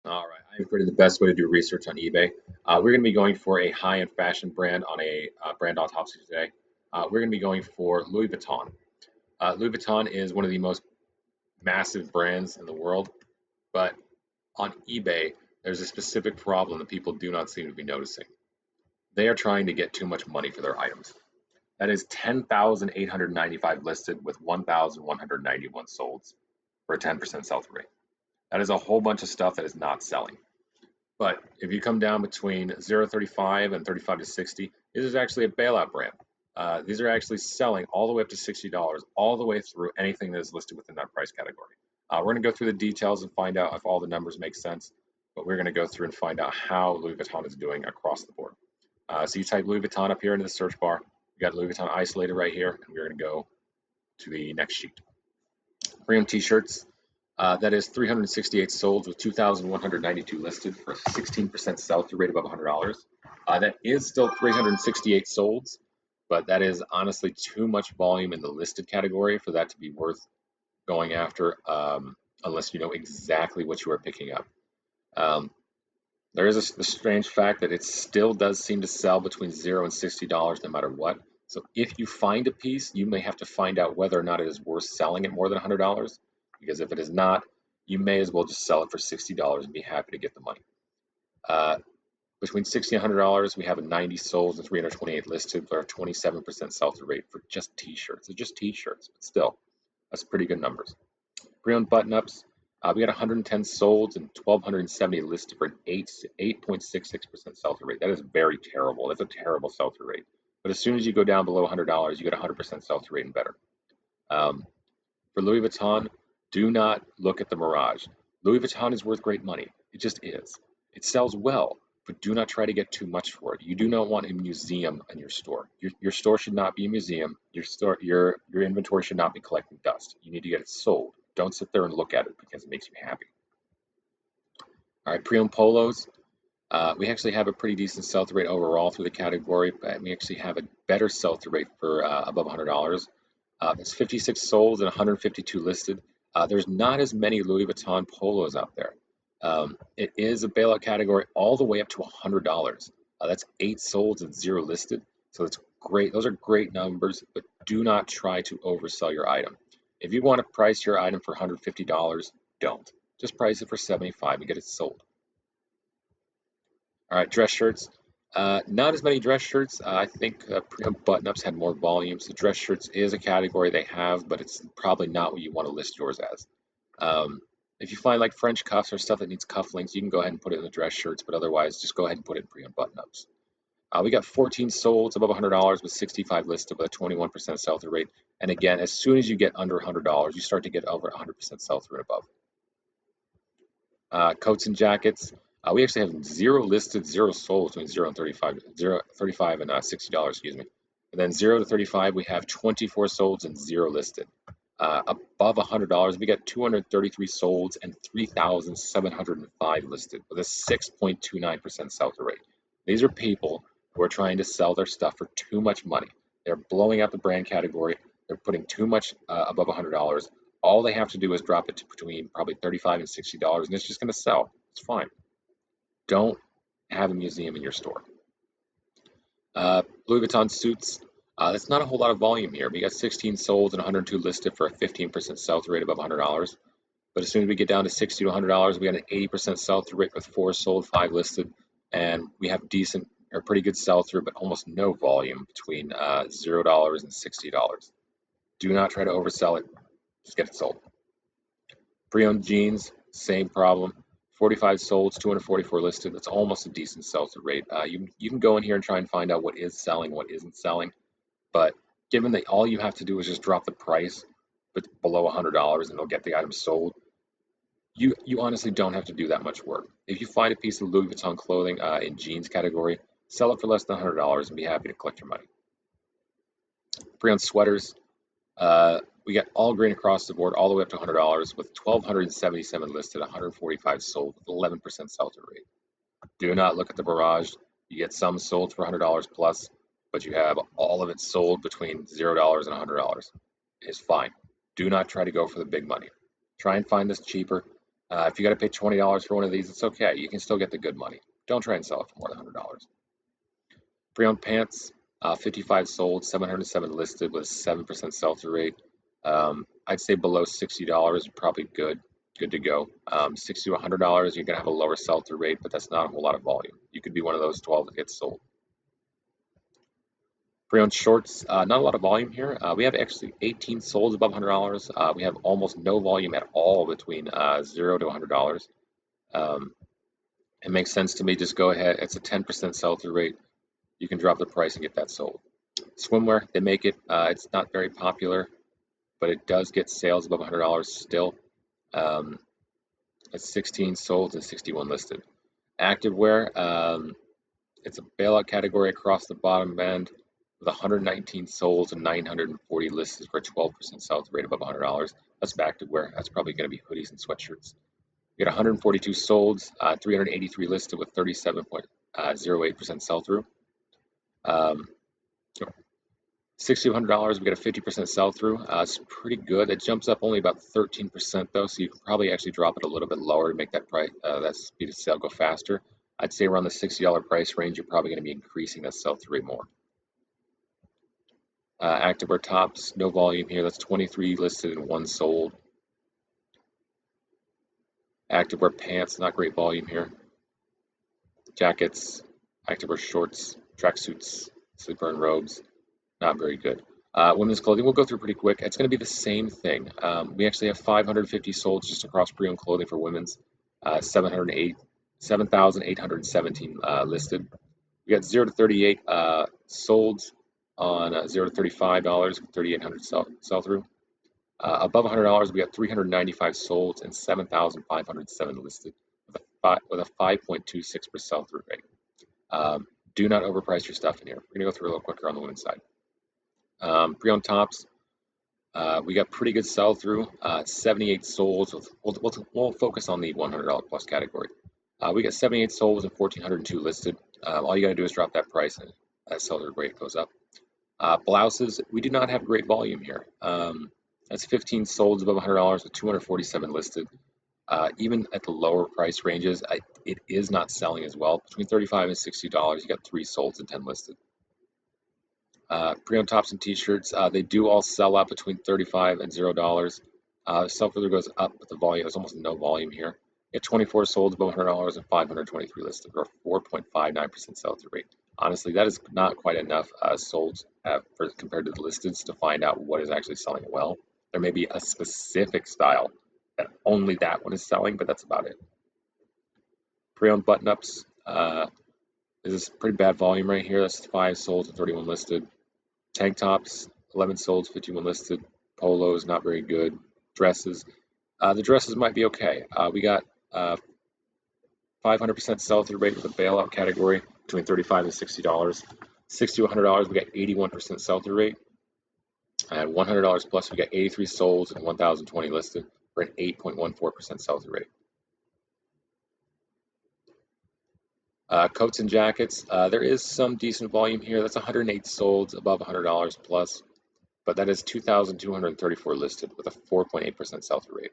All right, I've created the best way to do research on eBay. We're going to be going for a high-end fashion brand on a brand autopsy today. We're going to be going for Louis Vuitton. Louis Vuitton is one of the most massive brands in the world, but on eBay, there's a specific problem that people do not seem to be noticing. They are trying to get too much money for their items. That is 10,895 listed with 1,191 sold for a 10% sell-through rate. That is a whole bunch of stuff that is not selling. But if you come down between 0 to 35 and 35 to 60, this is actually a bailout brand. These are actually selling all the way up to $60, all the way through anything that is listed within that price category. We're going to go through the details and find out if all the numbers make sense, but we're going to go through and find out how Louis Vuitton is doing across the board. So you type Louis Vuitton up here into the search bar. We got Louis Vuitton isolated right here, and we're going to go to the next sheet. Premium t-shirts. That is 368 sold with 2,192 listed for a 16% sell-through rate above $100. That is still 368 solds, but that is honestly too much volume in the listed category for that to be worth going after unless you know exactly what you are picking up. There is a strange fact that it still does seem to sell between $0 and $60 no matter what. So if you find a piece, you may have to find out whether or not it is worth selling at more than $100. Because if it is not, you may as well just sell it for $60 and be happy to get the money. Between $60 and $100, we have a 90 sold and 328 listed for a 27% sell-through rate for just t-shirts. They're just t-shirts, but still, that's pretty good numbers. Pre-owned button-ups, we got 110 sold and 1,270 listed for an 8.66% sell-through rate. That is very terrible. That's a terrible sell-through rate. But as soon as you go down below $100, you get 100% sell-through rate and better. For Louis Vuitton, do not look at the mirage. Louis Vuitton is worth great money. It just is. It sells well, but do not try to get too much for it. You do not want a museum in your store. Your store should not be a museum. Your inventory should not be collecting dust. You need to get it sold. Don't sit there and look at it because it makes you happy. All right, pre-owned polos. We actually have a pretty decent sell-through rate overall through the category, but we actually have a better sell-through rate for above $100. It's 56 sold and 152 listed. There's not as many Louis Vuitton polos out there. It is a bailout category all the way up to $100. That's 8 sold and 0 listed. So it's great. Those are great numbers, but do not try to oversell your item. If you want to price your item for $150, don't. Just price it for $75 and get it sold. All right, dress shirts. Not as many dress shirts. I think pre-owned button-ups had more volume. So dress shirts is a category they have, but it's probably not what you want to list yours as. If you find like French cuffs or stuff that needs cufflinks, you can go ahead and put it in the dress shirts, but otherwise just go ahead and put it in pre-owned button-ups. We got 14 solds above $100 with 65 listed with a 21% sell-through rate. And again, as soon as you get under $100, you start to get over 100% sell-through and above. Coats and jackets. We actually have 0 listed, 0 sold between 0 and 35, 35 and $60, excuse me. And then 0 to 35, we have 24 solds and 0 listed. Above $100, we got 233 solds and 3,705 listed with a 6.29% sell-through rate. These are people who are trying to sell their stuff for too much money. They're blowing out the brand category. They're putting too much above $100. All they have to do is drop it to between probably $35 and $60, and it's just going to sell. It's fine. Don't have a museum in your store. Louis Vuitton suits. That's not a whole lot of volume here. We got 16 sold and 102 listed for a 15% sell-through rate above $100. But as soon as we get down to $60 to $100, we got an 80% sell-through rate with 4 sold, 5 listed, and we have decent or pretty good sell-through, but almost no volume between $0 and $60. Do not try to oversell it. Just get it sold. Pre-owned jeans, same problem. 45 sold, 244 listed. That's almost a decent sell-through rate. You can go in here and try and find out what is selling, what isn't selling. But given that all you have to do is just drop the price but below $100 and it'll get the item sold, you honestly don't have to do that much work. If you find a piece of Louis Vuitton clothing in jeans category, sell it for less than $100 and be happy to collect your money. Pre-owned sweaters. We got all green across the board, all the way up to $100 with 1,277 listed, 145 sold with 11% sell-through rate. Do not look at the barrage. You get some sold for $100 plus, but you have all of it sold between $0 and $100. It's fine. Do not try to go for the big money. Try and find this cheaper. If you got to pay $20 for one of these, it's okay. You can still get the good money. Don't try and sell it for more than $100. Pre-owned pants, 55 sold, 707 listed with a 7% sell-through rate. I'd say below $60 are probably good to go. $60 to $100, you're gonna have a lower sell-through rate, but that's not a whole lot of volume. You could be one of those 12 that gets sold. Pre-owned shorts, not a lot of volume here. We have actually 18 sold above $100. We have almost no volume at all between $0 to $100. Um, it makes sense to me. Just go ahead. It's a 10% sell-through rate. You can drop the price and get that sold. Swimwear, they make it. It's not very popular, but it does get sales above $100 still. Um, it's 16 sold and 61 listed. Activewear, it's a bailout category across the bottom end with 119 sold and 940 listed for a 12% sell-through rate above $100. That's activewear. That's probably going to be hoodies and sweatshirts. We got 142 solds, 383 listed with 37.08% sell-through. $6,200, we got a 50% sell-through. It's pretty good. It jumps up only about 13% though, so you can probably actually drop it a little bit lower to make that price, that speed of sale go faster. I'd say around the $60 price range, you're probably going to be increasing that sell-through rate more. Activewear tops, no volume here. That's 23 listed and 1 sold. Activewear pants, not great volume here. Jackets, activewear shorts, tracksuits, sleeper and robes, not very good. Women's clothing we'll go through pretty quick. It's going to be the same thing. We actually have 550 sold just across pre-owned clothing for women's, 7,817 listed. We got 0 to 38 sold on $0 to $35, 3,800 sell-through. Above $100, we got 395 sold and 7,507 listed with a 5.26% sell-through rate. Do not overprice your stuff in here. We're going to go through a little quicker on the women's side. Pre-owned tops, we got pretty good sell-through, 78 solds. We'll focus on the $100 plus category. We got 78 solds and 1,402 listed. All you got to do is drop that price and that sell-through rate goes up. Blouses, we do not have great volume here. That's 15 solds above $100 with 247 listed. Even at the lower price ranges, it is not selling as well. Between $35 and $60, you got 3 solds and 10 listed. Pre-owned tops and t-shirts, they do all sell out between $35 and $0. Sell-through goes up, but the volume, there's almost no volume here. You have 24 sold above $100 and 523 listed, or 4.59% sell-through rate. Honestly, that is not quite enough sold compared to the listeds to find out what is actually selling well. There may be a specific style that only that one is selling, but that's about it. Pre-owned button-ups, this is pretty bad volume right here. That's 5 sold and 31 listed. Tank tops, 11 sold, 51 listed. Polos, not very good. Dresses, the dresses might be okay. We got 500% sell-through rate with a bailout category between $35 and $60. $60 to $100, we got 81% sell-through rate. And $100 plus, we got 83 sold and 1,020 listed for an 8.14% sell-through rate. Coats and jackets, there is some decent volume here. That's 108 sold above $100 plus, but that is 2,234 listed with a 4.8% sell-through rate.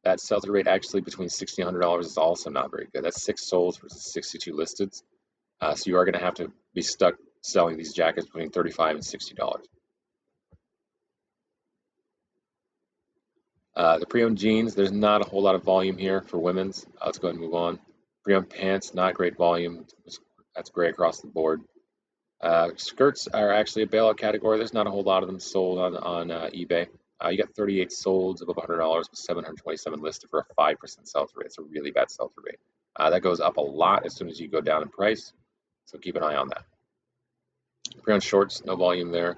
That sell-through rate actually between $60 and $100 is also not very good. That's 6 sold versus 62 listed. So you are going to have to be stuck selling these jackets between $35 and $60. The pre-owned jeans, there's not a whole lot of volume here for women's. Let's go ahead and move on. Pre-owned pants, not great volume. That's gray across the board. Skirts are actually a bailout category. There's not a whole lot of them sold on eBay. You got 38 sold above $100 with 727 listed for a 5% sell-through rate. It's a really bad sell-through rate. That goes up a lot as soon as you go down in price, so keep an eye on that. Pre-owned shorts, no volume there.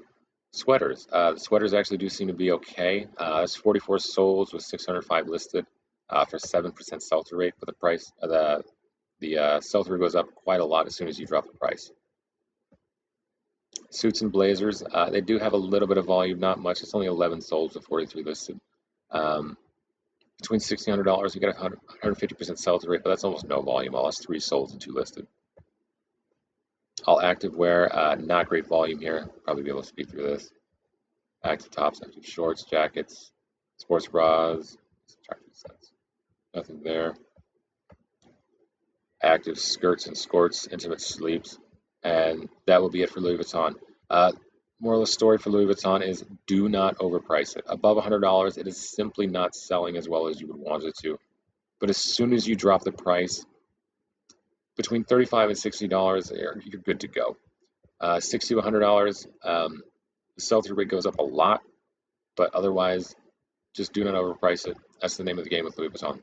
Sweaters, the sweaters actually do seem to be okay. That's 44 sold with 605 listed for 7% sell-through rate. But the price, the sell-through goes up quite a lot as soon as you drop the price. Suits and blazers, they do have a little bit of volume, not much. It's only 11 sold with 43 listed. Between $60 and $100, you get a 150% sell-through rate, but that's almost no volume. All that's 3 sold and 2 listed. All active wear, not great volume here. Probably be able to speed through this. Active tops, active shorts, jackets, sports bras, tracksuit sets. Nothing there. Active skirts and skirts, intimate sleeps, and that will be it for Louis Vuitton. Uh, Moral of the story for Louis Vuitton is do not overprice it. Above $100, it is simply not selling as well as you would want it to. But as soon as you drop the price between $35 and $60, you're good to go. $60 to $100, the sell-through rate goes up a lot, but otherwise, just do not overprice it. That's the name of the game with Louis Vuitton.